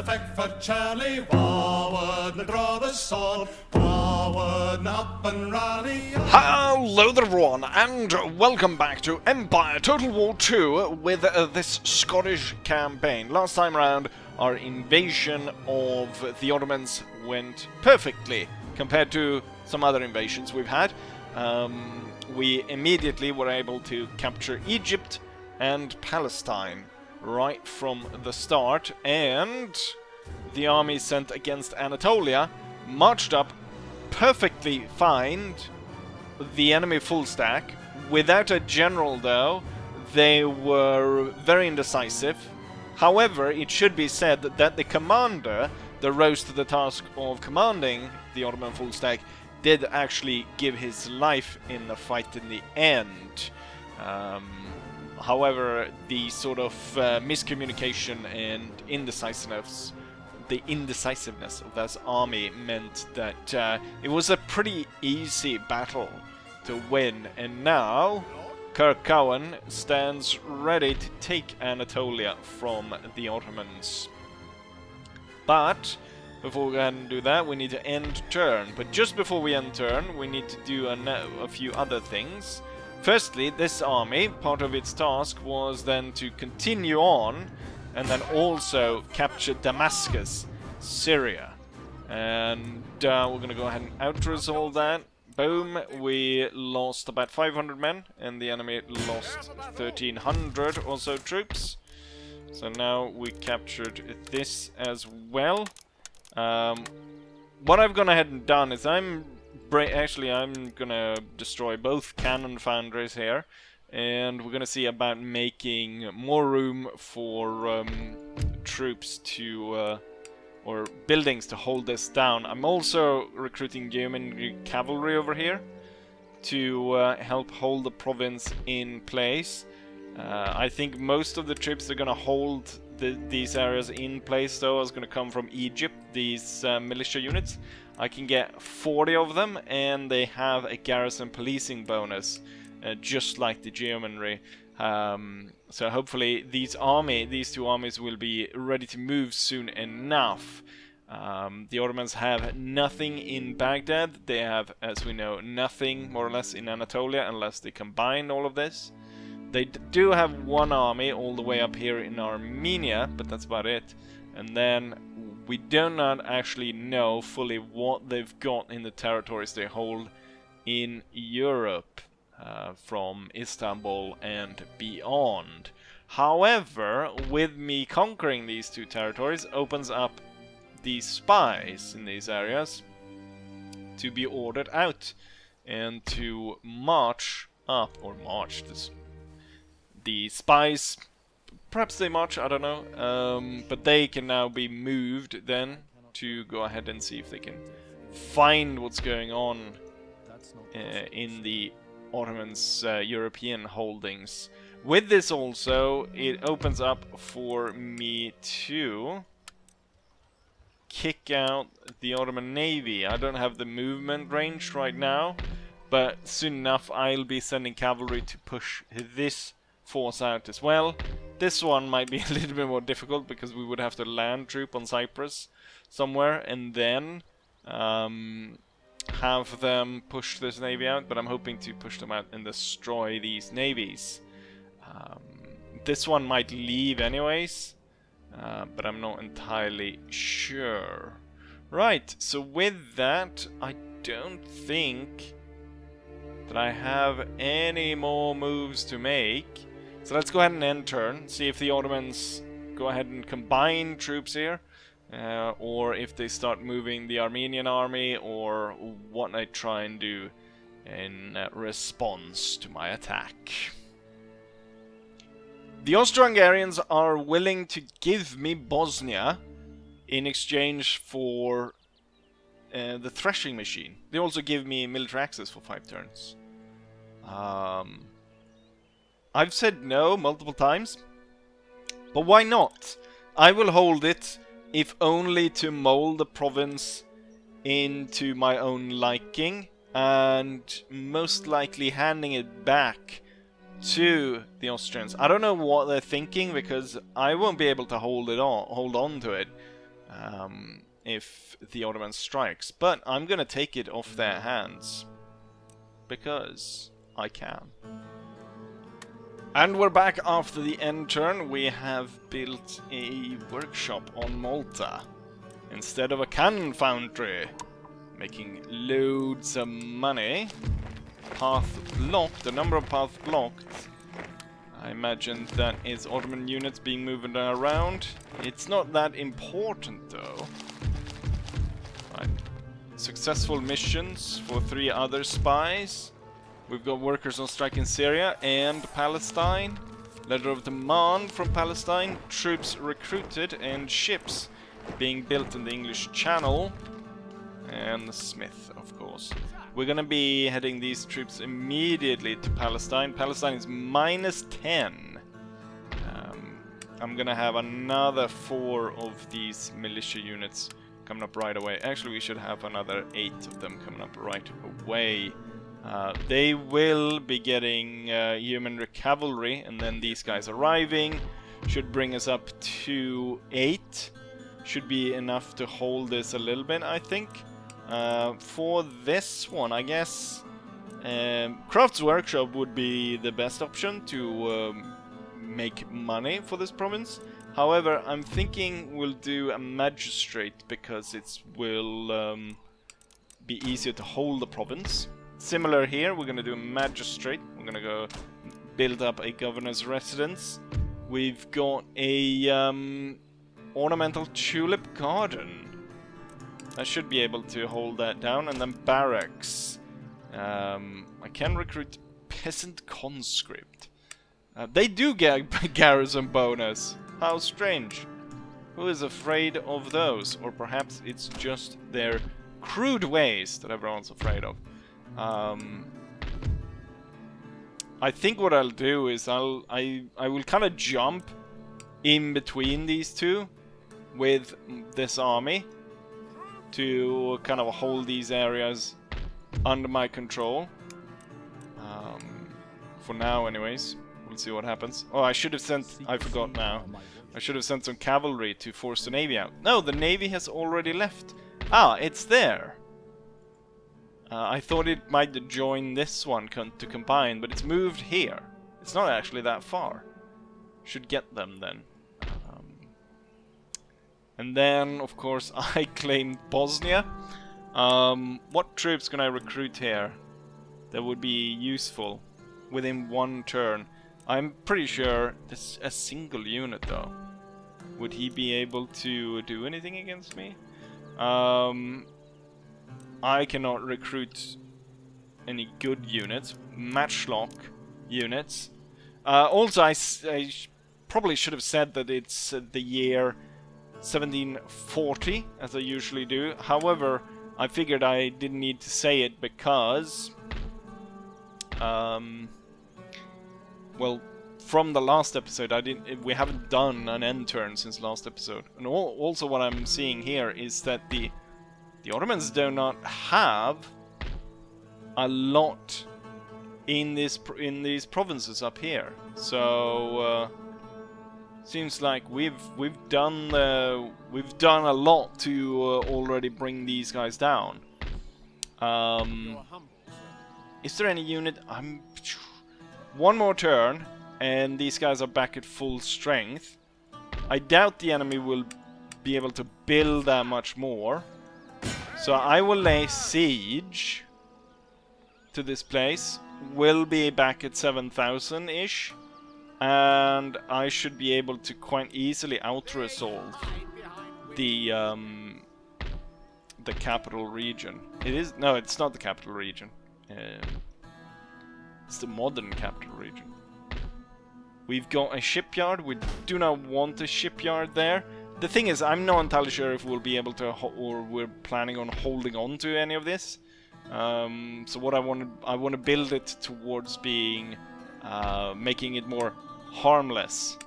effect for Charlie. Forward and draw the sword. Forward and up and rally. Hello there everyone, and welcome back to Empire Total War 2 with this Scottish campaign. Last time around, our invasion of the Ottomans went perfectly compared to some other invasions we've had. We immediately were able to capture Egypt and Palestine right from the start, and the army sent against Anatolia marched up perfectly fine. The enemy full stack. Without a general though, they were very indecisive. However, it should be said that the commander that rose to the task of commanding the Ottoman full stack did actually give his life in the fight in the end. However, the sort of miscommunication and indecisiveness of this army meant that it was a pretty easy battle to win, and now Cowan stands ready to take Anatolia from the Ottomans. But before we go ahead and do that, we need to end turn. But just before we end turn, we need to do a few other things. Firstly, this army, part of its task was then to continue on and then also capture Damascus, Syria. And we're going to go ahead and out-resolve that. Boom, we lost about 500 men, and the enemy lost 1,300 or so troops. So now we captured this as well. What I've gone ahead and done is I'm gonna destroy both cannon foundries here, and we're gonna see about making more room for troops to or buildings to hold this down. I'm also recruiting German cavalry over here to help hold the province in place. I think most of the troops that are gonna hold these areas in place though is gonna come from Egypt, these militia units. I can get 40 of them, and they have a garrison policing bonus, just like the Germanry. So hopefully these two armies will be ready to move soon enough. The Ottomans have nothing in Baghdad. They have, as we know, nothing more or less in Anatolia unless they combine all of this. They do have one army all the way up here in Armenia, but that's about it. And then we do not actually know fully what they've got in the territories they hold in Europe, from Istanbul and beyond. However, with me conquering these two territories opens up these spies in these areas to be ordered out and to march up, or march this. The spies, perhaps they march, I don't know, but they can now be moved then to go ahead and see if they can find what's going on in the Ottomans' European holdings. With this also, it opens up for me to kick out the Ottoman Navy. I don't have the movement range right now, but soon enough I'll be sending cavalry to push this force out as well. This one might be a little bit more difficult because we would have to land troop on Cyprus somewhere and then have them push this navy out, but I'm hoping to push them out and destroy these navies. This one might leave anyways, but I'm not entirely sure. Right, so with that, I don't think that I have any more moves to make. So let's go ahead and end turn, see if the Ottomans go ahead and combine troops here, or if they start moving the Armenian army, or what I try and do in response to my attack. The Austro-Hungarians are willing to give me Bosnia in exchange for the threshing machine. They also give me military access for 5 turns. I've said no multiple times, but why not? I will hold it, if only to mold the province into my own liking, and most likely handing it back to the Austrians. I don't know what they're thinking, because I won't be able to hold on to it. if the Ottoman strikes. But I'm gonna take it off their hands because I can. And we're back after the end turn. We have built a workshop on Malta instead of a cannon foundry, making loads of money. Path blocked, the number of paths blocked, I imagine that is Ottoman units being moved around. It's not that important though. Right. Successful missions for 3 other spies. We've got workers on strike in Syria and Palestine. Letter of demand from Palestine. Troops recruited and ships being built in the English Channel. And Smith, of course. We're gonna be heading these troops immediately to Palestine. Palestine is -10. I'm gonna have another 4 of these militia units coming up right away. Actually, we should have another 8 of them coming up right away. They will be getting human cavalry, and then these guys arriving should bring us up to 8. Should be enough to hold this a little bit, I think. For this one, I guess Crafts Workshop would be the best option to make money for this province. However, I'm thinking we'll do a magistrate because it will be easier to hold the province. Similar here, we're gonna do a magistrate. We're gonna go build up a governor's residence. We've got a ornamental tulip garden. I should be able to hold that down, and then barracks. I can recruit peasant conscript. They do get garrison bonus. How strange. Who is afraid of those? Or perhaps it's just their crude ways that everyone's afraid of. I think what I'll do is I will kind of jump in between these two with this army to kind of hold these areas under my control. For now anyways. We'll see what happens. Oh, I should have sent... I forgot now. I should have sent some cavalry to force the navy out. No, the navy has already left. Ah, it's there. I thought it might join this one to combine, but it's moved here. It's not actually that far. Should get them then. And then, of course, I claimed Bosnia. What troops can I recruit here that would be useful within 1 turn? I'm pretty sure this a single unit though. Would he be able to do anything against me? I cannot recruit any good units. Matchlock units. Also, I probably should have said that it's the year 1740, as I usually do. However, I figured I didn't need to say it because... well, from the last episode, we haven't done an end turn since last episode. And also what I'm seeing here is that the Ottomans do not have a lot in these provinces up here. So seems like we've done a lot to already bring these guys down. Is there any unit? One more turn, and these guys are back at full strength. I doubt the enemy will be able to build that much more. So I will lay siege to this place. We'll be back at 7,000-ish. And I should be able to quite easily out-resolve the capital region. No, it's not the capital region. It's the modern capital region. We've got a shipyard. We do not want a shipyard there. The thing is, I'm not entirely sure if we'll be able to, or we're planning on holding on to any of this. So what I want to build it towards being, making it more harmless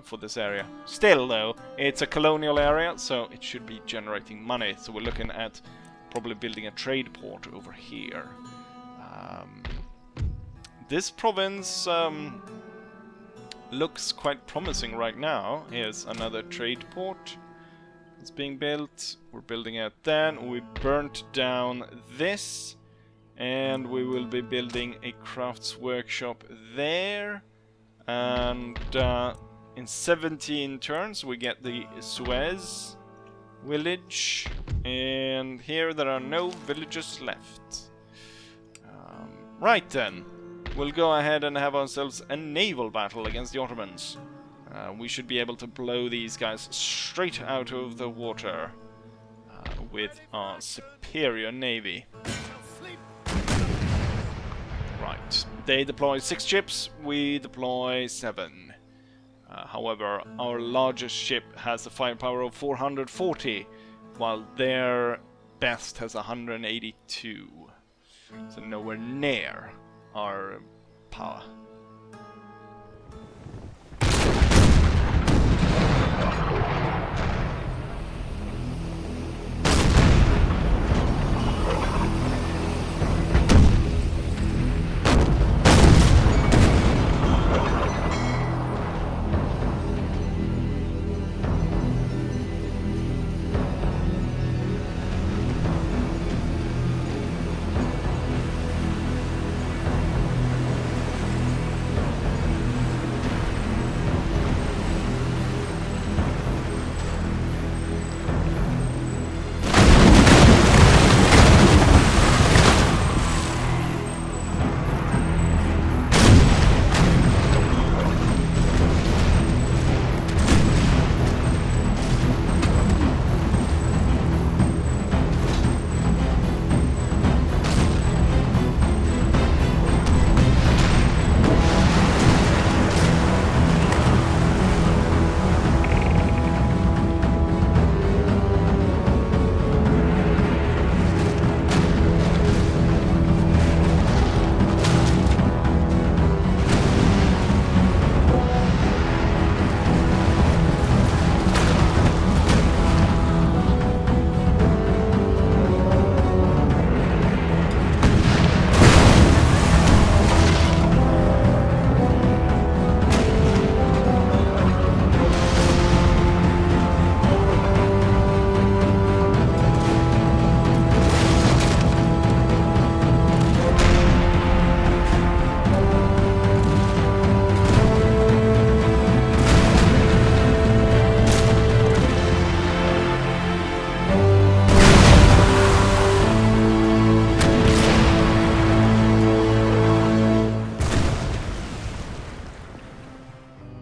for this area. Still, though, it's a colonial area, so it should be generating money. So we're looking at probably building a trade port over here. This province looks quite promising right now. Here's another trade port. It's being built. We're building out that. We burnt down this. And we will be building a crafts workshop there. And in 17 turns we get the Suez village. And here there are no villages left. Right then. We'll go ahead and have ourselves a naval battle against the Ottomans. We should be able to blow these guys straight out of the water with our superior navy. Right, they deploy 6 ships, we deploy 7. However, our largest ship has a firepower of 440, while their best has 182. So nowhere near our power.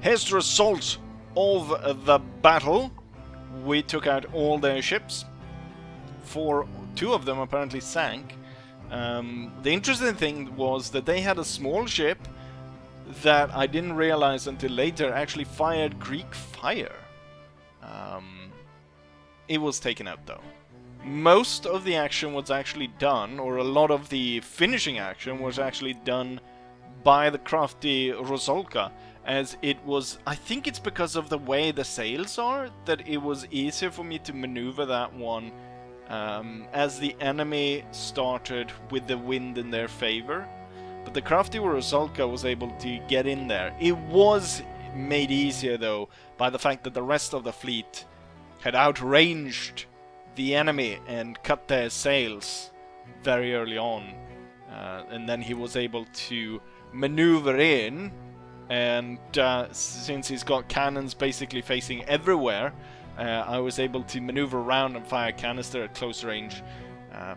Here's the result of the battle. We took out all their ships. Two of them apparently sank. The interesting thing was that they had a small ship that I didn't realize until later actually fired Greek fire. It was taken out though. Most of the action was actually done, or a lot of the finishing action was actually done by the crafty Rosolka, as it was, I think it's because of the way the sails are, that it was easier for me to maneuver that one, as the enemy started with the wind in their favor. But the crafty Rosolka was able to get in there. It was made easier though by the fact that the rest of the fleet had outranged the enemy and cut their sails very early on, and then he was able to maneuver in, and since he's got cannons basically facing everywhere, I was able to maneuver around and fire canister at close range,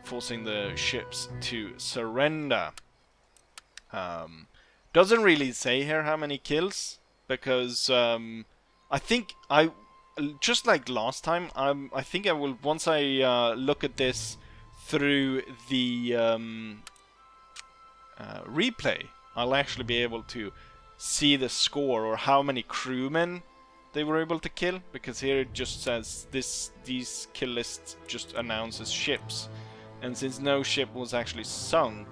forcing the ships to surrender. Doesn't really say here how many kills, because I think just like last time, I think I will, once I look at this through the replay, I'll actually be able to see the score, or how many crewmen they were able to kill, because here it just says these kill lists just announces ships, and since no ship was actually sunk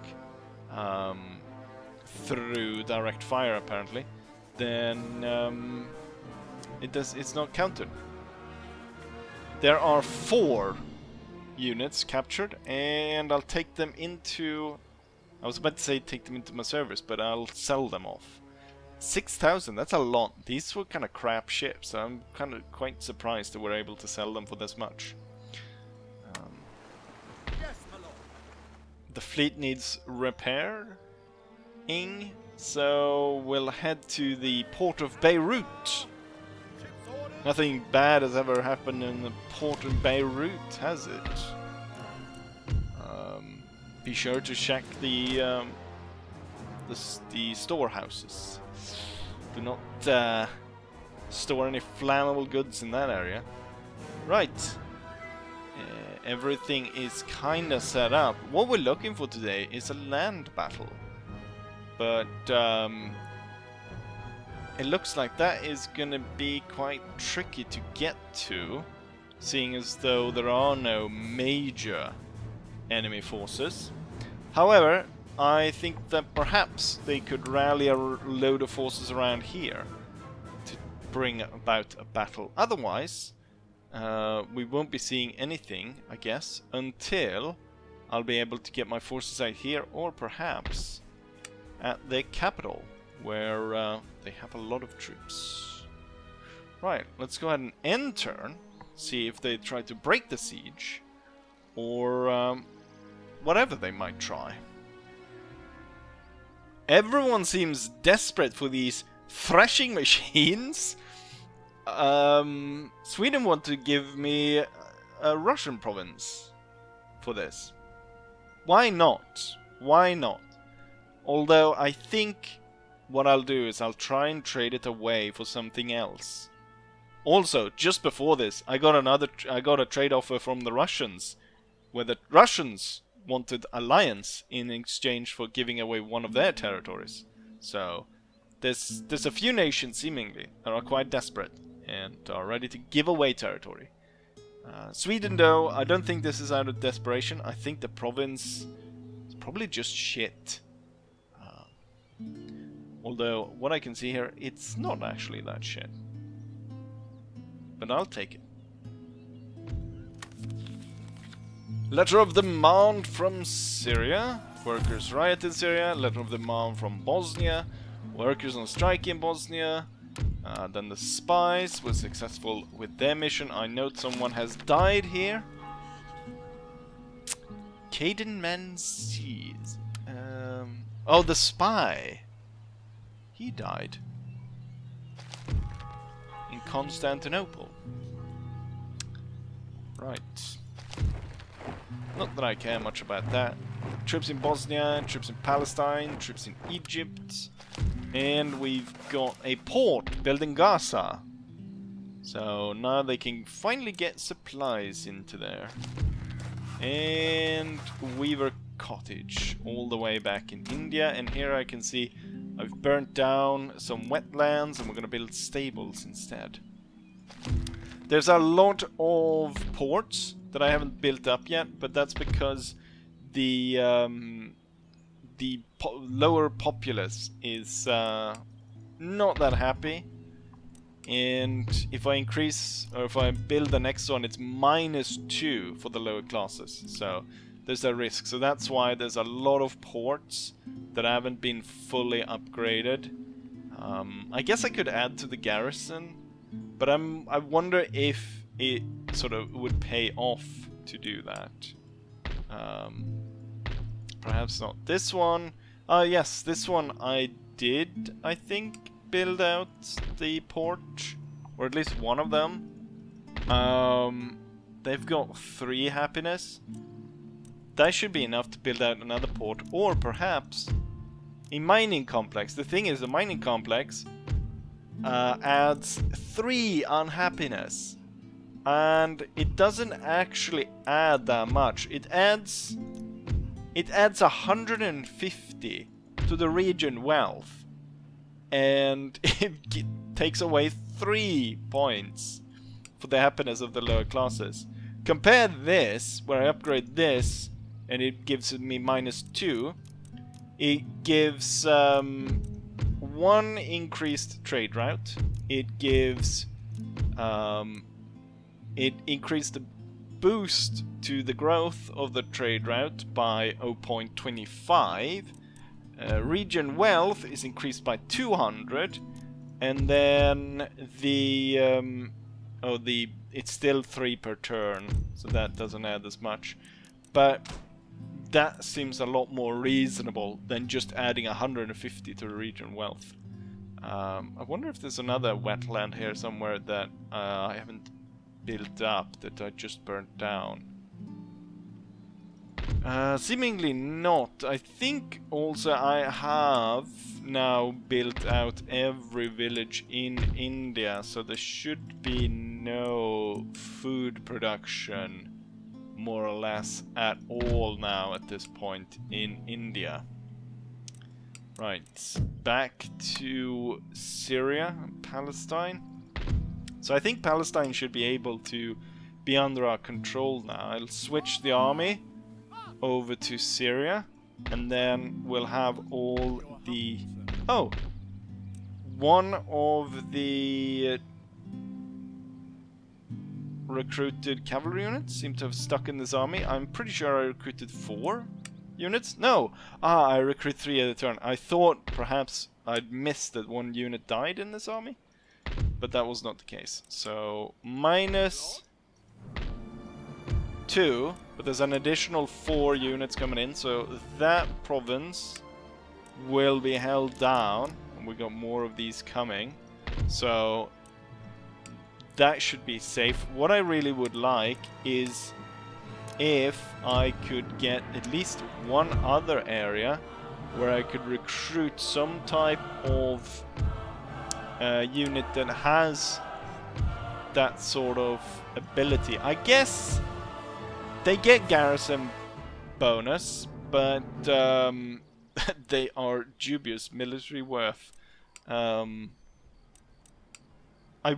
through direct fire apparently, then it's not counted. There are 4 units captured, and I'll take them into, I was about to say take them into my service, but I'll sell them off. 6,000, that's a lot. These were kind of crap ships, so I'm kind of quite surprised that we're able to sell them for this much. The fleet needs repairing, so we'll head to the port of Beirut. Nothing bad has ever happened in the port of Beirut, has it? Be sure to check the storehouses. Do not store any flammable goods in that area. Right. Everything is kinda set up. What we're looking for today is a land battle. But it looks like that is gonna be quite tricky to get to, seeing as though there are no major enemy forces. However, I think that perhaps they could rally a load of forces around here to bring about a battle. Otherwise, we won't be seeing anything, I guess, until I'll be able to get my forces out here, or perhaps at the capital, where they have a lot of troops. Right, let's go ahead and end turn, see if they try to break the siege, or whatever they might try. Everyone seems desperate for these threshing machines. Sweden want to give me a Russian province for this. Why not? Why not? Although I think what I'll do is I'll try and trade it away for something else. Also, just before this, I got a trade offer from the Russians, where the Russians wanted alliance in exchange for giving away one of their territories. So there's a few nations seemingly that are quite desperate and are ready to give away territory. Sweden, though, I don't think this is out of desperation. I think the province is probably just shit. Although, what I can see here, it's not actually that shit. But I'll take it. Letter of demand from Syria. Workers riot in Syria. Letter of demand from Bosnia. Workers on strike in Bosnia. Then the spies were successful with their mission. I note someone has died here. Caden Menzies. Oh, the spy. He died. In Constantinople. Right. Not that I care much about that. Troops in Bosnia, troops in Palestine, troops in Egypt. And we've got a port built in Gaza. So now they can finally get supplies into there. And Weaver Cottage, all the way back in India. And here I can see I've burnt down some wetlands and we're going to build stables instead. There's a lot of ports that I haven't built up yet, but that's because the lower populace is not that happy. And if I increase, or if I build the next one, it's -2 for the lower classes. So there's a risk. So that's why there's a lot of ports that haven't been fully upgraded. I guess I could add to the garrison, but I wonder if it sort of would pay off to do that. Perhaps not this one. Yes, this one I did, I think, build out the port, or at least one of them. They've got 3 happiness. That should be enough to build out another port, or perhaps a mining complex. The thing is, the mining complex adds 3 unhappiness, and it doesn't actually add that much. It adds 150 to the region wealth, and it takes away 3 points for the happiness of the lower classes. Compare this, where I upgrade this, and it gives me -2. It gives 1 increased trade route. It gives it increased the boost to the growth of the trade route by 0.25. Region wealth is increased by 200, and then the it's still 3 per turn, so that doesn't add as much. But that seems a lot more reasonable than just adding 150 to the region wealth. I wonder if there's another wetland here somewhere that I haven't built up, that I just burnt down. Seemingly not. I think also I have now built out every village in India, so there should be no food production, more or less, at all now at this point in India. Right, back to Syria and Palestine. So I think Palestine should be able to be under our control now. I'll switch the army over to Syria, and then we'll have all the... Oh! One of the recruited cavalry units seem to have stuck in this army. I'm pretty sure I recruited 4 units? No! I recruit 3 at a turn. I thought perhaps I'd missed that 1 unit died in this army, but that was not the case. So, minus 2, but there's an additional 4 units coming in, so that province will be held down, and we got more of these coming, so that should be safe. What I really would like is if I could get at least one other area where I could recruit some type of unit that has that sort of ability. I guess they get garrison bonus, but they are dubious military worth. I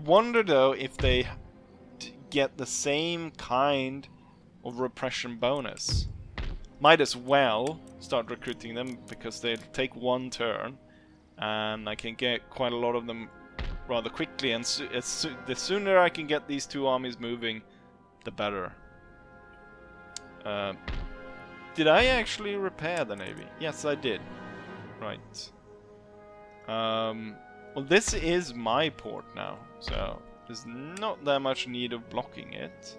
wonder though if they get the same kind of repression bonus. Might as well start recruiting them, because they'll take 1 turn and I can get quite a lot of them rather quickly, and the sooner I can get these 2 armies moving, the better. Did I actually repair the navy? Yes, I did. Right. Well, this is my port now, so there's not that much need of blocking it.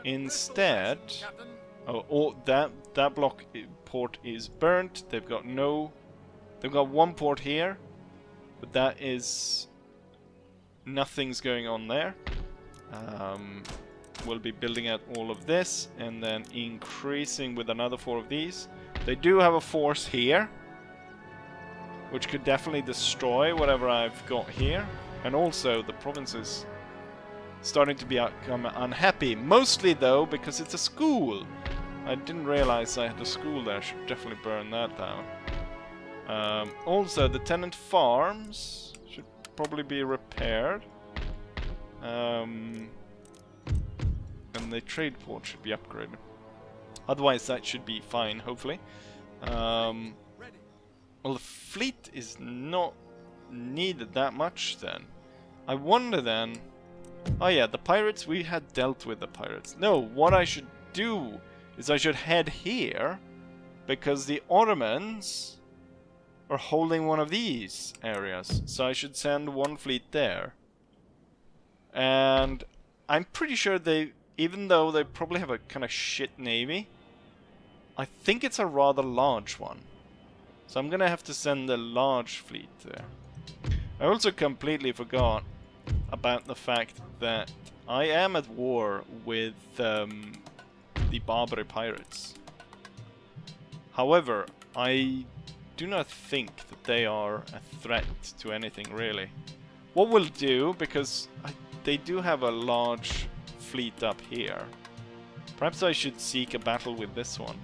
Instead, that block port is burnt. They've got 1 port here, but that is nothing's going on there. We'll be building out all of this and then increasing with another 4 of these. They do have a force here, which could definitely destroy whatever I've got here. And also the province is starting to become unhappy. Mostly though because it's a school. I didn't realize I had a school there. I should definitely burn that down. Also the tenant farms should probably be repaired. And the trade port should be upgraded. Otherwise that should be fine, hopefully. Well, the fleet is not needed that much then. I wonder then... Oh yeah, the pirates, we had dealt with the pirates. No, what I should do is I should head here, because the Ottomans are holding one of these areas. So I should send 1 fleet there. And I'm pretty sure they, even though they probably have a kind of shit navy, I think it's a rather large one. So I'm gonna have to send a large fleet there. I also completely forgot about the fact that I am at war with the Barbary pirates. However, I do not think that they are a threat to anything really. What we'll do, because they do have a large fleet up here, perhaps I should seek a battle with this one.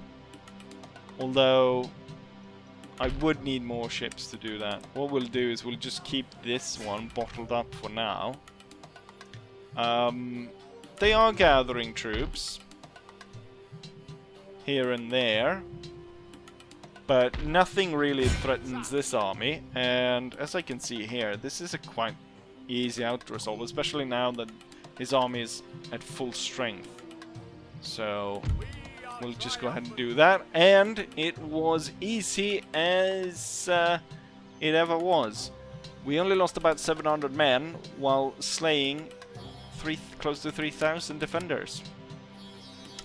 Although I would need more ships to do that. What we'll do is we'll just keep this one bottled up for now. They are gathering troops here and there, but nothing really threatens this army. And as I can see here, this is a quite easy out resolve, especially now that his army is at full strength. So we'll just go ahead and do that. And it was easy as it ever was. We only lost about 700 men while slaying close to 3,000 defenders.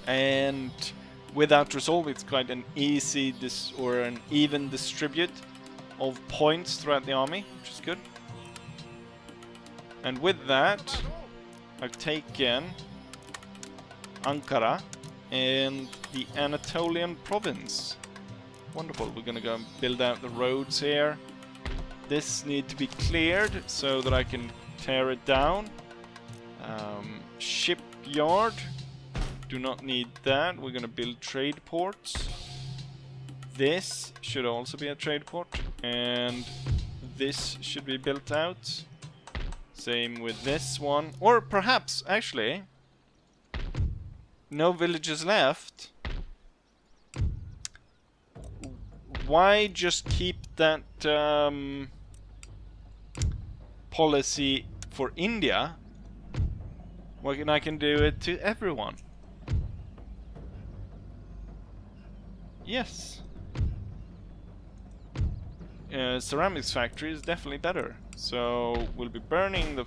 And without resolve, it's quite an easy or an even distribute of points throughout the army, which is good. And with that, I've taken Ankara and the Anatolian province. Wonderful. We're gonna go and build out the roads here. This needs to be cleared so that I can tear it down. Shipyard. Do not need that. We're gonna build trade ports. This should also be a trade port. And this should be built out. Same with this one. Or perhaps, actually, no villages left. Why just keep that policy for India when I can do it to everyone? Yes. Ceramics factory is definitely better. So we'll be burning the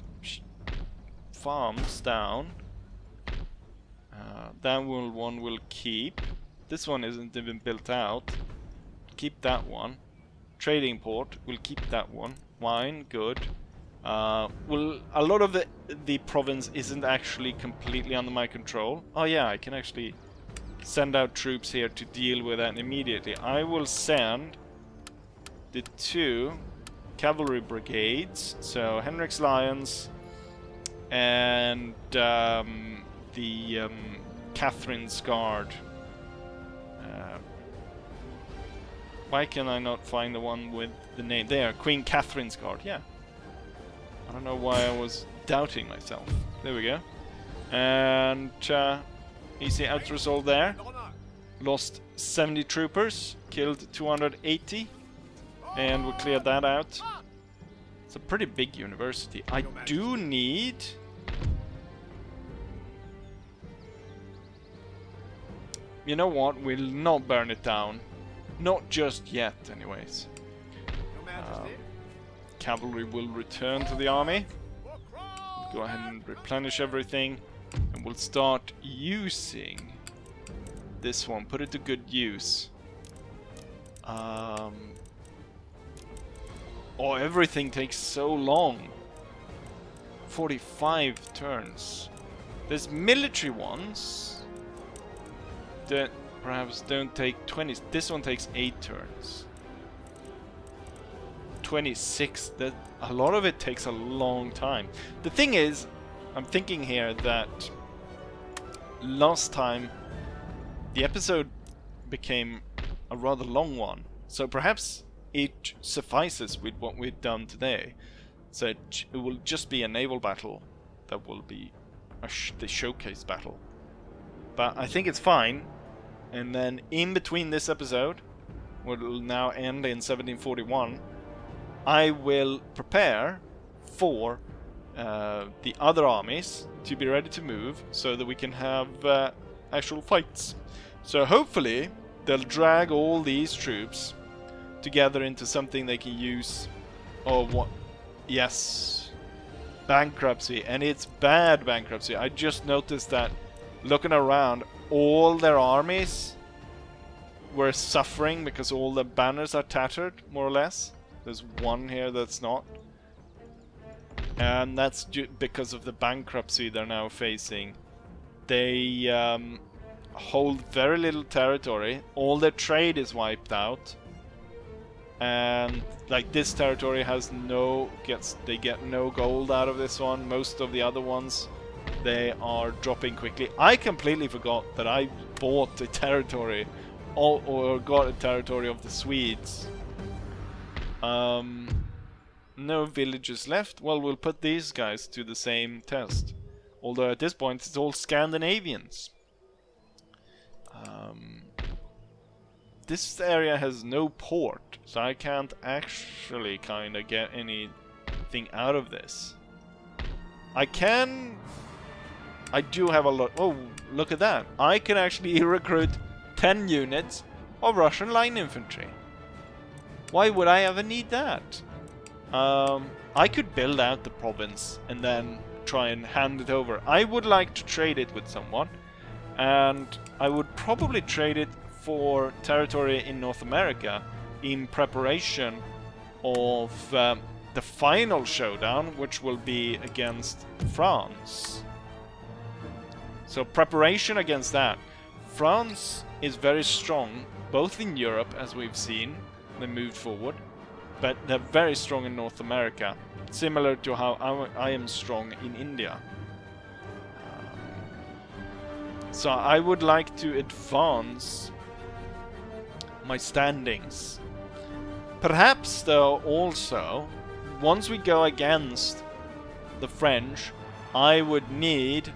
farms down. That one will keep. This one isn't even built out. Keep that one. Trading port, we'll keep that one. Wine, good. Well, a lot of the province isn't actually completely under my control. Oh yeah, I can actually send out troops here to deal with that immediately. I will send the 2 cavalry brigades, so Henrik's Lions and the Catherine's Guard. Why can I not find the one with the name? There, Queen Catherine's Guard, yeah. I don't know why I was doubting myself. There we go. And easy out-resolve there. Lost 70 troopers, killed 280. And we cleared that out. It's a pretty big university. I do need... You know what? We'll not burn it down. Not just yet, anyways. Cavalry will return to the army. We'll go ahead and replenish everything. And we'll start using this one. Put it to good use. Oh, everything takes so long. 45 turns. There's military ones that perhaps don't take 20. This one takes 8 turns. 26. That a lot of it takes a long time. The thing is, I'm thinking here that last time the episode became a rather long one, so perhaps it suffices with what we've done today. So it will just be a naval battle that will be the showcase battle. But I think it's fine. And then in between this episode, what will now end in 1741, I will prepare for the other armies to be ready to move so that we can have actual fights. So hopefully they'll drag all these troops together into something they can use. Oh, what? Yes. Bankruptcy. And it's bad bankruptcy. I just noticed that looking around, all their armies were suffering because all the banners are tattered, more or less. There's one here that's not. And that's because of the bankruptcy they're now facing. They hold very little territory. All their trade is wiped out. And like this territory has they get no gold out of this one. Most of the other ones, they are dropping quickly. I completely forgot that I bought a territory or got a territory of the Swedes. No villages left. Well, we'll put these guys to the same test. Although at this point it's all Scandinavians. This area has no port, so I can't actually kind of get anything out of this. I do have a lot. Oh, look at that. I can actually recruit 10 units of Russian line infantry. Why would I ever need that? I could build out the province and then try and hand it over. I would like to trade it with someone, and I would probably trade it for territory in North America in preparation of the final showdown, which will be against France. So preparation against that. France is very strong, both in Europe, as we've seen, they moved forward, but they're very strong in North America, similar to how I am strong in India. So I would like to advance my standings. Perhaps, though, also, once we go against the French, I would need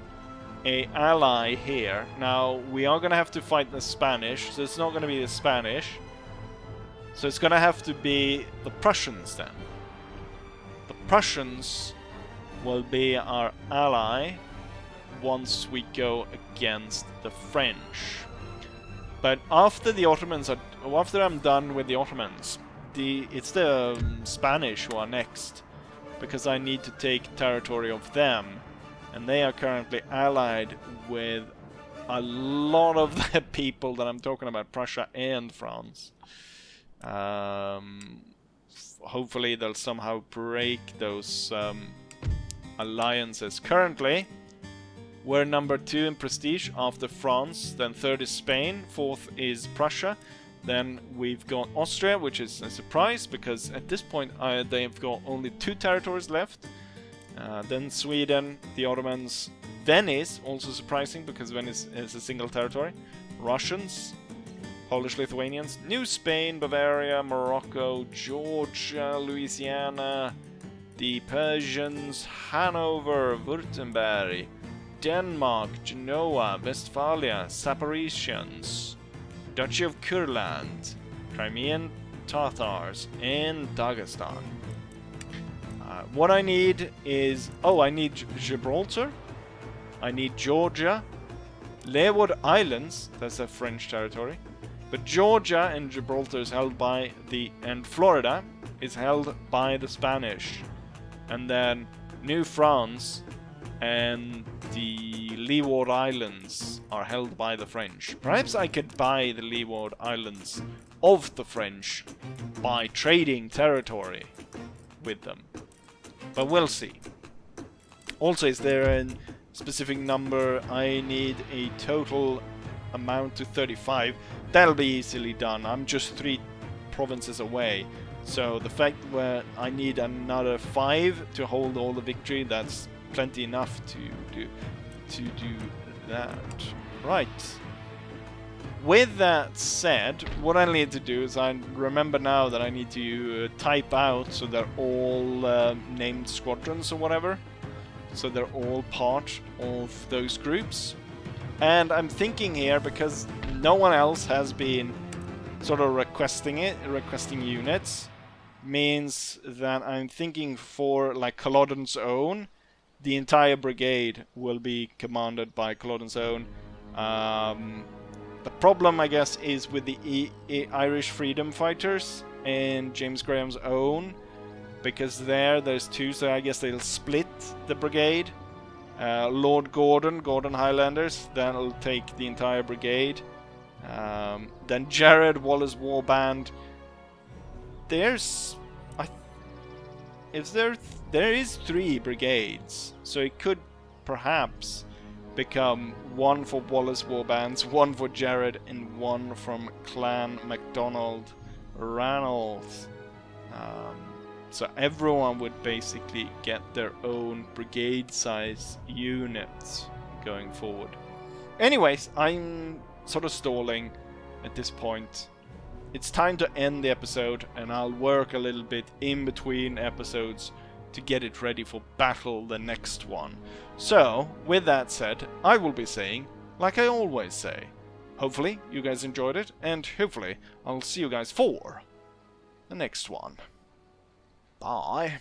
an ally here. Now, we are going to have to fight the Spanish, so it's not going to be the Spanish. So it's going to have to be the Prussians then. The Prussians will be our ally once we go against the French. But after the Ottomans are, after I'm done with the Ottomans, it's the Spanish who are next, because I need to take territory of them, and they are currently allied with a lot of the people that I'm talking about, Prussia and France. Hopefully they'll somehow break those alliances. Currently, we're number 2 in prestige after France, then 3rd is Spain, 4th is Prussia, then we've got Austria, which is a surprise because at this point they've got only 2 territories left. Then Sweden, the Ottomans, Venice, also surprising because Venice is a single territory, Russians, Polish-Lithuanians, New Spain, Bavaria, Morocco, Georgia, Louisiana, the Persians, Hanover, Württemberg, Denmark, Genoa, Westphalia, Zaporozhians, Duchy of Kurland, Crimean Tatars, and Dagestan. What I need is... oh, I need Gibraltar, I need Georgia, Leeward Islands, that's a French territory, but Georgia and Gibraltar is held by the... and Florida is held by the Spanish. And then New France and the Leeward Islands are held by the French. Perhaps I could buy the Leeward Islands of the French by trading territory with them. But we'll see. Also, is there a specific number? I need a total amount to 35. That'll be easily done. I'm just 3 provinces away. So the fact that I need another 5 to hold all the victory, that's plenty enough to do that. Right. With that said, what I need to do is I remember now that I need to type out so they're all named squadrons or whatever. So they're all part of those groups. And I'm thinking here, because no one else has been sort of requesting units, means that I'm thinking for like Culloden's Own, the entire brigade will be commanded by Culloden's Own. The problem, I guess, is with the Irish Freedom Fighters and James Graham's Own, because there's 2, so I guess they'll split the brigade. Lord Gordon Highlanders, that'll take the entire brigade. Then Jared Wallace Warband. There is 3 brigades, so it could perhaps become 1 for Wallace Warbands, 1 for Jared, and 1 from Clan MacDonald Ranald. So everyone would basically get their own brigade size units going forward. Anyways, I'm sort of stalling at this point. It's time to end the episode, and I'll work a little bit in between episodes to get it ready for battle, the next one. So, with that said, I will be saying, like I always say, hopefully you guys enjoyed it, and hopefully I'll see you guys for the next one. Bye.